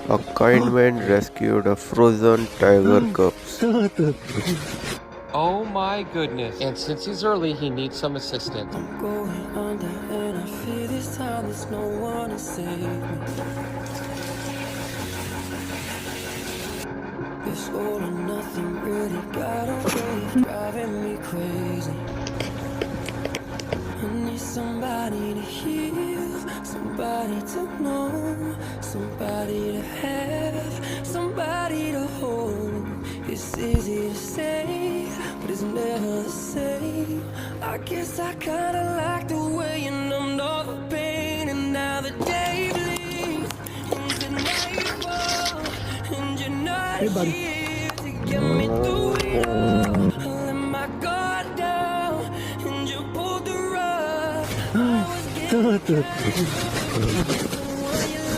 A kind man rescued a frozen tiger cubs. Oh my goodness. And since he's early, he needs some assistance. I'm going under and I fear this time there's no one to save me. This all or nothing really got a way of driving me crazy. I need somebody to heal, somebody to know, somebody to have, somebody to hold. It's easy to say, but it's never the same. I guess I kinda like the way you numbed all the pain, and now the day bleeds into nightfall, and you're not here to get me through it all. I let my guard down, and you pulled the rug. I was getting